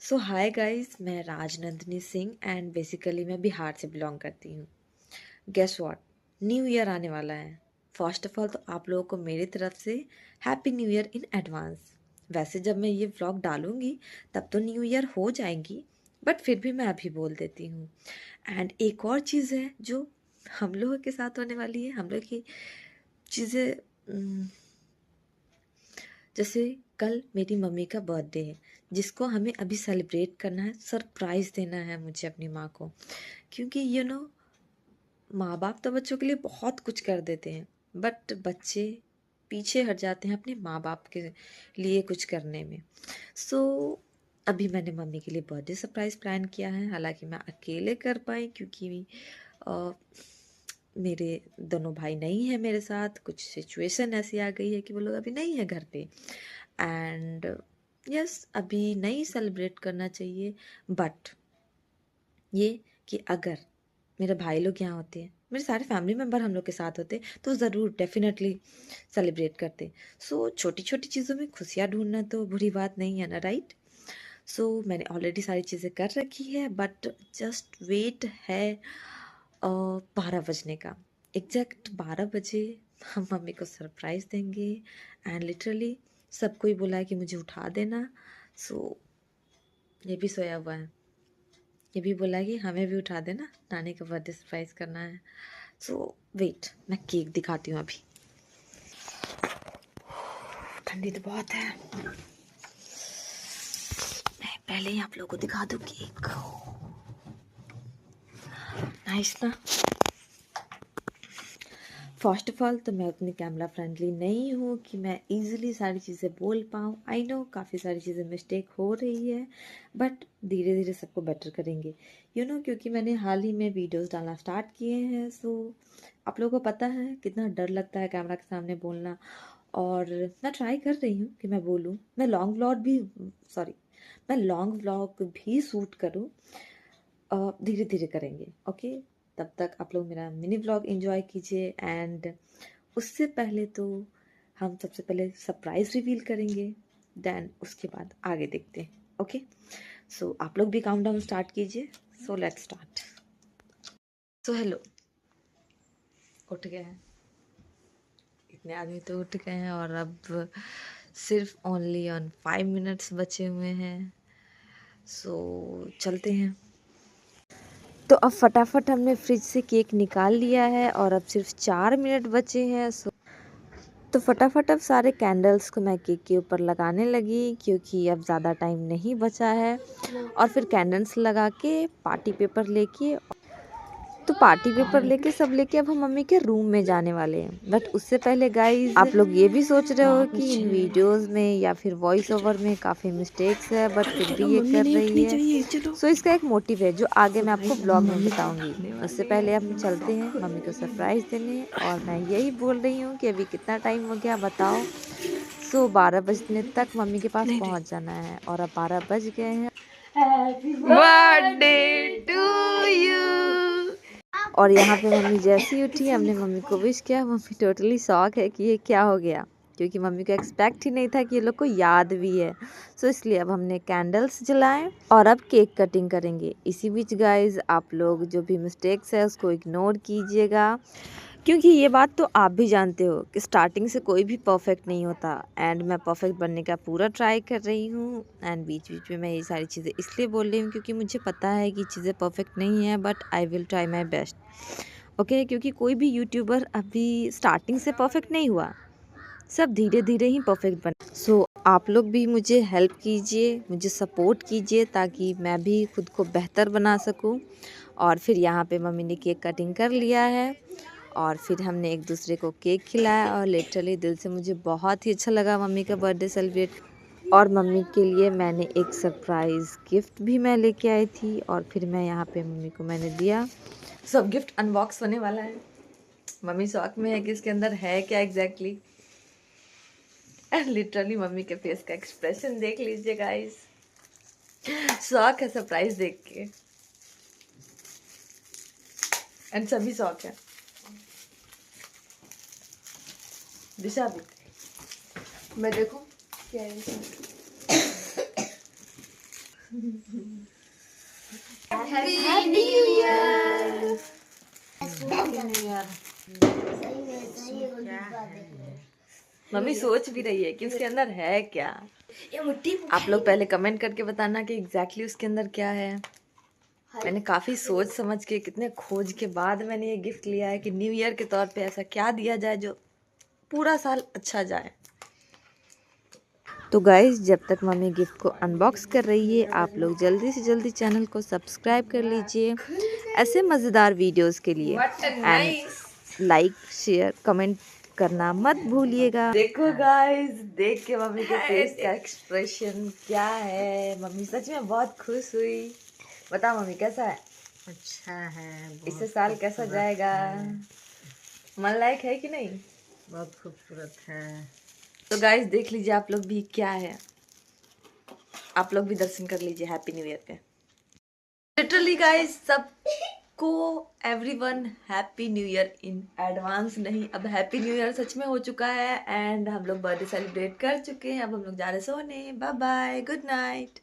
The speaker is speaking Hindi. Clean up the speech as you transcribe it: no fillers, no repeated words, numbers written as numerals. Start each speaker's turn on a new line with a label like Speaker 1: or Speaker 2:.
Speaker 1: सो हाय गाइस, मैं राजनंदिनी सिंह एंड बेसिकली मैं बिहार से बिलोंग करती हूँ। गेस व्हाट, न्यू ईयर आने वाला है। फर्स्ट ऑफ ऑल तो आप लोगों को मेरी तरफ से happy new year in advance. वैसे जब मैं ये व्लॉग डालूंगी तब तो न्यू ईयर हो जाएंगी, बट फिर भी मैं अभी बोल देती हूँ। एंड एक और चीज़ है जो हम लोगों के साथ होने वाली है। हम लोग की चीज़ें, जैसे कल मेरी मम्मी का बर्थडे है, जिसको हमें अभी सेलिब्रेट करना है, सरप्राइज़ देना है मुझे अपनी माँ को। क्योंकि माँ बाप तो बच्चों के लिए बहुत कुछ कर देते हैं, बट बच्चे पीछे हट जाते हैं अपने माँ बाप के लिए कुछ करने में। सो अभी मैंने मम्मी के लिए बर्थडे सरप्राइज़ प्लान किया है। हालांकि मैं अकेले कर पाई क्योंकि अ, मेरे दोनों भाई नहीं है मेरे साथ। कुछ सिचुएशन ऐसी आ गई है कि वो लोग अभी नहीं है घर पे। एंड यस, अभी नहीं सेलिब्रेट करना चाहिए, बट ये कि अगर मेरे भाई लोग यहाँ होते हैं, मेरे सारे फैमिली मेम्बर हम लोग के साथ होते, तो ज़रूर डेफिनेटली सेलिब्रेट करते। सो छोटी छोटी चीज़ों में खुशियाँ ढूंढना तो बुरी बात नहीं है ना, राइट? सो मैंने ऑलरेडी सारी चीज़ें कर रखी है, बट जस्ट वेट है 12 बजने का। एग्जैक्ट 12 बजे हम मम्मी को सरप्राइज़ देंगे। एंड लिटरली सबको ही बोला है कि मुझे उठा देना। सो ये भी सोया हुआ है, ये भी बोला कि हमें भी उठा देना, नानी का बर्थडे सरप्राइज करना है। सो वेट, मैं केक दिखाती हूँ अभी। ठंडी तो बहुत है, मैं पहले ही आप लोगों को दिखा दूँ केक। नाइस ना। फर्स्ट ऑफ ऑल तो मैं उतनी कैमरा फ्रेंडली नहीं हूँ कि मैं इजीली सारी चीज़ें बोल पाऊँ। आई नो काफ़ी सारी चीज़ें मिस्टेक हो रही है, बट धीरे धीरे सबको बेटर करेंगे। क्योंकि मैंने हाल ही में वीडियोस डालना स्टार्ट किए हैं। सो आप लोगों को पता है कितना डर लगता है कैमरा के सामने बोलना, और मैं ट्राई कर रही हूँ कि मैं बोलूँ। मैं लॉन्ग व्लॉग भी शूट करूँ। धीरे धीरे करेंगे, ओके? तब तक आप लोग मेरा मिनी व्लॉग एंजॉय कीजिए। एंड उससे पहले तो हम सबसे पहले सरप्राइज रिवील करेंगे, देन उसके बाद आगे देखते हैं, ओके? सो आप लोग भी काउंटडाउन स्टार्ट कीजिए। So let's start. So hello, उठ गए हैं, इतने आदमी तो उठ गए हैं और अब सिर्फ ओनली ऑन 5 मिनट्स बचे हुए हैं। सो चलते हैं। तो अब फटाफट हमने फ्रिज से केक निकाल लिया है और अब सिर्फ 4 मिनट बचे हैं। तो फटाफट अब सारे कैंडल्स को मैं केक के ऊपर लगाने लगी, क्योंकि अब ज़्यादा टाइम नहीं बचा है। और फिर कैंडल्स लगा के पार्टी पेपर लेके सब लेके अब हम मम्मी के रूम में जाने वाले हैं। बट उससे पहले गाइज, आप लोग ये भी सोच रहे हो कि इन वीडियोस में या फिर वॉइस ओवर में काफ़ी मिस्टेक्स है, बट फिर भी ये कर रही है। सो इसका एक मोटिव है जो आगे मैं आपको ब्लॉग में बताऊंगी। उससे पहले अब हम चलते हैं मम्मी को सरप्राइज देने, और मैं यही बोल रही हूँ कि अभी कितना टाइम हो गया बताओ। 12 बजने तक मम्मी के पास पहुँच जाना है, और अब 12 बज गए हैं। Birthday to you. और यहाँ पे मम्मी जैसी उठी, हमने मम्मी को विश किया। मम्मी टोटली शॉक है कि ये क्या हो गया, क्योंकि मम्मी को एक्सपेक्ट ही नहीं था कि ये लोग को याद भी है। सो इसलिए अब हमने कैंडल्स जलाए और अब केक कटिंग करेंगे। इसी बीच गाइज, आप लोग जो भी मिस्टेक्स है उसको इग्नोर कीजिएगा, क्योंकि ये बात तो आप भी जानते हो कि स्टार्टिंग से कोई भी परफेक्ट नहीं होता। एंड मैं परफेक्ट बनने का पूरा ट्राई कर रही हूँ। एंड बीच बीच में मैं ये सारी चीज़ें इसलिए बोल रही हूँ क्योंकि मुझे पता है कि चीज़ें परफेक्ट नहीं है, but I will try my best, okay? क्योंकि कोई भी यूट्यूबर अभी स्टार्टिंग से परफेक्ट नहीं हुआ, सब धीरे धीरे ही परफेक्ट बने। सो आप लोग भी मुझे हेल्प कीजिए, मुझे सपोर्ट कीजिए, ताकि मैं भी खुद को बेहतर बना सकूँ। और फिर यहाँ पे मम्मी ने केक कटिंग कर लिया है, और फिर हमने एक दूसरे को केक खिलाया, और लिटरली दिल से मुझे बहुत ही अच्छा लगा मम्मी का बर्थडे सेलिब्रेट। और मम्मी के लिए मैंने एक सरप्राइज़ गिफ्ट भी मैं लेके आई थी, और फिर मैं यहाँ पे मम्मी को मैंने दिया। सब गिफ्ट अनबॉक्स होने वाला है। मम्मी शौक में है कि इसके अंदर है क्या एग्जैक्टली। लिटरली मम्मी के फेस का एक्सप्रेशन देख लीजिए गाइस, शौक है सरप्राइज देख के। एंड सभी शौक है, दिशा भी। मैं देखूं क्या है इसमें। Happy new year. मम्मी सोच भी रही है कि उसके अंदर है क्या। आप लोग पहले कमेंट करके बताना कि एग्जैक्टली उसके अंदर क्या है। मैंने काफ़ी सोच समझ के, कितने खोज के बाद मैंने ये गिफ्ट लिया है कि न्यू ईयर के तौर पे ऐसा क्या दिया जाए जो पूरा साल अच्छा जाए। तो गाइस, जब तक मम्मी गिफ्ट को अनबॉक्स कर रही है, आप लोग जल्दी से जल्दी चैनल को सब्सक्राइब कर लीजिए ऐसे मज़ेदार वीडियोस के लिए। एंड लाइक, शेयर, कमेंट करना मत भूलिएगा। देखो गाइस, देख के मम्मी के फेस का एक्सप्रेशन क्या है। मम्मी सच में बहुत खुश हुई। बताओ मम्मी, कैसा है?
Speaker 2: अच्छा है।
Speaker 1: इससे साल कैसा जाएगा? मन लायक है कि नहीं?
Speaker 2: बहुत खूबसूरत है।
Speaker 1: तो गाइस देख लीजिए आप लोग भी क्या है। आप लोग भी दर्शन कर लीजिए हैप्पी न्यू ईयर पे। लिटरली गाइस, सबको everyone happy new year in advance. नहीं, अब हैप्पी न्यू ईयर सच में हो चुका है एंड हम लोग बर्थडे सेलिब्रेट कर चुके हैं। अब हम लोग जा रहे सोने। Bye bye, good night.